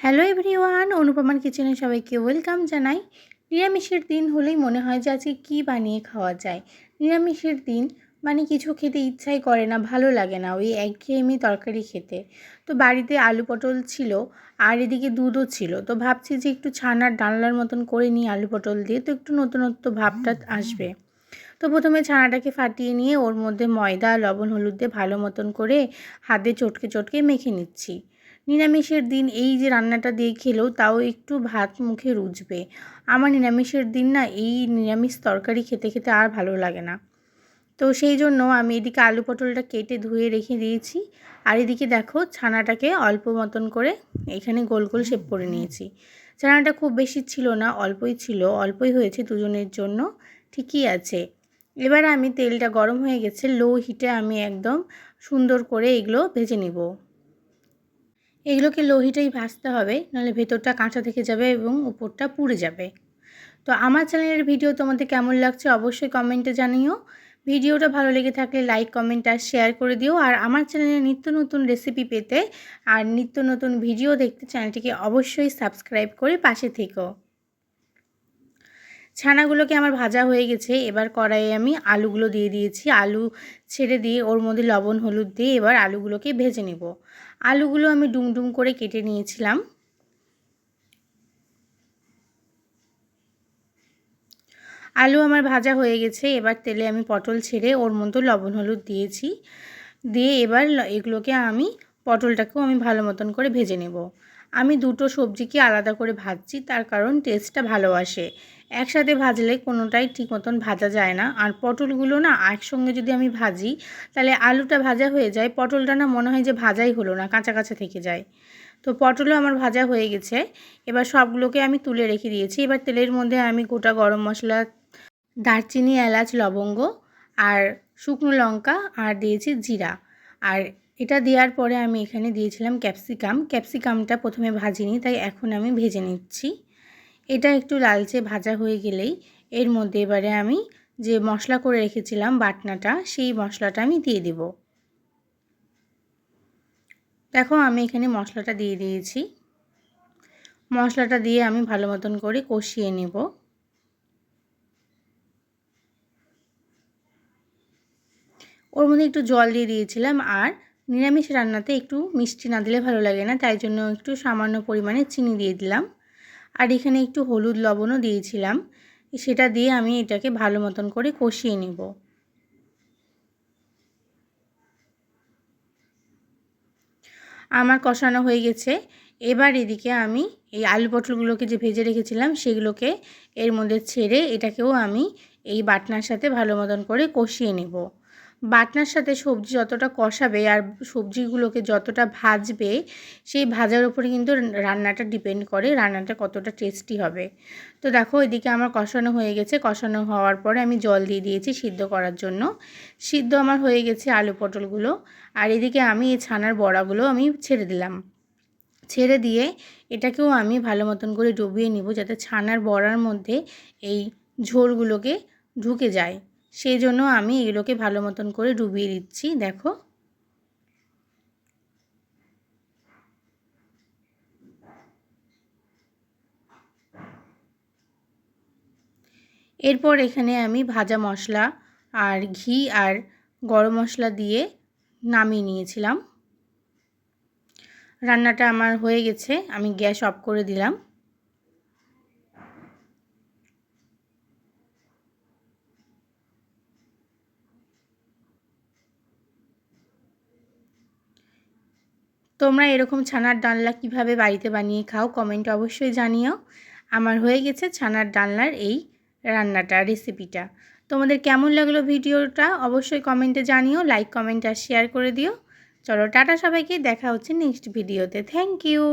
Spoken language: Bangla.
হ্যালো এভরিওয়ান, অনুপমার কিচেনে সবাইকে ওয়েলকাম জানাই। নিরামিষের দিন হলেই মনে হয় যে আজকে কী বানিয়ে খাওয়া যায়। নিরামিষের দিন মানে কিছু খেতে ইচ্ছাই করে না, ভালো লাগে না ওই একঘেয়েমি তরকারি খেতে। তো বাড়িতে আলু পটল ছিল আর এদিকে দুধও ছিল, তো ভাবছি যে একটু ছানার ডালনার মতন করে নিই আলু পটল দিয়ে, তো একটু নতুনত্ব ভাবটা আসবে। তো প্রথমে ছানাটাকে ফাটিয়ে নিয়ে ওর মধ্যে ময়দা লবণ হলুদ দিয়ে ভালো মতন করে হাতে চটকে চটকে মেখে নিচ্ছি। নিরামিষের দিন এই যে রান্নাটা দিয়ে খেলেও তাও একটু ভাত মুখে রুজবে। আমার নিরামিষের দিন না এই নিরামিষ তরকারি খেতে খেতে আর ভালো লাগে না। তো সেই জন্য আমি এদিকে আলু পটলটা কেটে ধুয়ে রেখে দিয়েছি, আর এদিকে দেখো ছানাটাকে অল্প মতন করে এখানে গোল গোল শেপ করে নিয়েছি। ছানাটা খুব বেশি ছিল না, অল্পই ছিল, অল্পই হয়েছে দুজনের জন্য, ঠিকই আছে। এবার আমি তেলটা গরম হয়ে গেছে, লো হিটে আমি একদম সুন্দর করে এগুলো ভেজে নিব। এগুলোকে লো হিটেই ভাজতে হবে, নাহলে ভেতরটা কাঁচা থেকে যাবে এবং উপরটা পুড়ে যাবে। তো আমার চ্যানেলের ভিডিও তোমাদের কেমন লাগছে অবশ্যই কমেন্টে জানিও। ভিডিওটা ভালো লেগে থাকলে লাইক কমেন্ট আর শেয়ার করে দিও। আর আমার চ্যানেলে নিত্য নতুন রেসিপি পেতে আর নিত্য নতুন ভিডিও দেখতে চ্যানেলটিকে অবশ্যই সাবস্ক্রাইব করে পাশে থেকো। ছানাগুলোকে আমার ভাজা হয়ে গেছে, এবার কড়াইয়ে আমি আলুগুলো দিয়ে দিয়েছি। আলু ছেড়ে দিয়ে ওর মধ্যে লবণ হলুদ দিয়ে এবার আলুগুলোকে ভেজে নেব। আলুগুলো আমি ডুম ডুম করে কেটে নিয়েছিলাম। আলু আমার ভাজা হয়ে গেছে, এবার তেলে আমি পটল ছেড়ে ওর মধ্যে লবণ হলুদ দিয়েছি। দিয়ে এবার এগুলোকে আমি পটলটাকেও আমি ভালো মতন করে ভেজে নেব। আমি দুটো সবজিকে আলাদা করে ভাজছি, তার কারণ টেস্টটা ভালো আসে। একসাথে ভাজলে কোনোটাই ঠিক মতন ভাজা যায় না। আর পটলগুলো না একসঙ্গে যদি আমি ভাজি তাহলে আলুটা ভাজা হয়ে যায়, পটলটা না মনে হয় যে ভাজাই হলো না, কাঁচা কাঁচা থেকে যায়। তো পটলও আমার ভাজা হয়ে গেছে, এবার সবগুলোকে আমি তুলে রেখে দিয়েছি। এবার তেলের মধ্যে আমি গোটা গরম মশলা, দারচিনি এলাচ লবঙ্গ আর শুকনো লঙ্কা আর দিয়েছি জিরা। আর এটা দেওয়ার পরে আমি এখানে দিয়েছিলাম ক্যাপসিকামটা প্রথমে ভাজিনি, তাই এখন আমি ভেজে নিচ্ছি। এটা একটু লালচে ভাজা হয়ে গেলেই এর মধ্যে এবারে আমি যে মশলা করে রেখেছিলাম বাটনাটা, সেই মশলাটা আমি দিয়ে দেব। দেখো আমি এখানে মশলাটা দিয়ে দিয়েছি। মশলাটা দিয়ে আমি ভালো মতন করে কষিয়ে নেব। ওর মধ্যে একটু জল দিয়ে দিয়েছিলাম, আর নিরামিষ রান্নাতে একটু মিষ্টি না দিলে ভালো লাগে না, তাই জন্য একটু সামান্য পরিমাণে চিনি দিয়ে দিলাম। আর এখানে একটু হলুদ লবণও দিয়েছিলাম, সেটা দিয়ে আমি এটাকে ভালো মতন করে কষিয়ে নেব। আমার কষানো হয়ে গেছে। এবার এদিকে আমি এই আলু পটলগুলোকে যে ভেজে রেখেছিলাম সেগুলোকে এর মধ্যে ছেড়ে এটাকেও আমি এই বাটনার সাথে ভালো মতন করে কষিয়ে নেব। বাটনার সাথে সবজি যতটা কষাবে আর সবজিগুলোকে যতটা ভাজবে, সেই ভাজার উপরে কিন্তু রান্নাটা ডিপেন্ড করে, রান্নাটা কতটা টেস্টি হবে। তো দেখো এদিকে আমার কষানো হয়ে গেছে, কষানো হওয়ার পরে আমি জল দিয়ে দিয়েছি সিদ্ধ করার জন্য। সিদ্ধ আমার হয়ে গেছে আলু পটলগুলো। আর এদিকে আমি এই ছানার বড়াগুলো আমি ছেড়ে দিলাম। ছেড়ে দিয়ে এটাকেও আমি ভালো মতন করে ডুবিয়ে নিব, যাতে ছানার বড়ার মধ্যে এই ঝোলগুলোকে ঢুকে যায়। সেই জন্য আমি এগুলোকে ভালো মতন করে ডুবিয়ে দিচ্ছি। দেখো এরপর এখানে আমি ভাজা মশলা আর ঘি আর গরম মশলা দিয়ে নামিয়ে নিয়েছিলাম। রান্নাটা আমার হয়ে গেছে, আমি গ্যাস অফ করে দিলাম। তোমরা এরকম ছানার ডালনা কিভাবে বাড়িতে বানিয়ে খাও কমেন্টে অবশ্যই জানিও। আমার হয়ে গেছে ছানার ডালনার এই রান্নাটা, রেসিপিটা। তোমাদের কেমন লাগলো ভিডিওটা অবশ্যই কমেন্টে জানিও, লাইক কমেন্ট আর শেয়ার করে দিও। চলো টাটা সবাইকে, দেখা হচ্ছে নেক্সট ভিডিওতে। Thank you.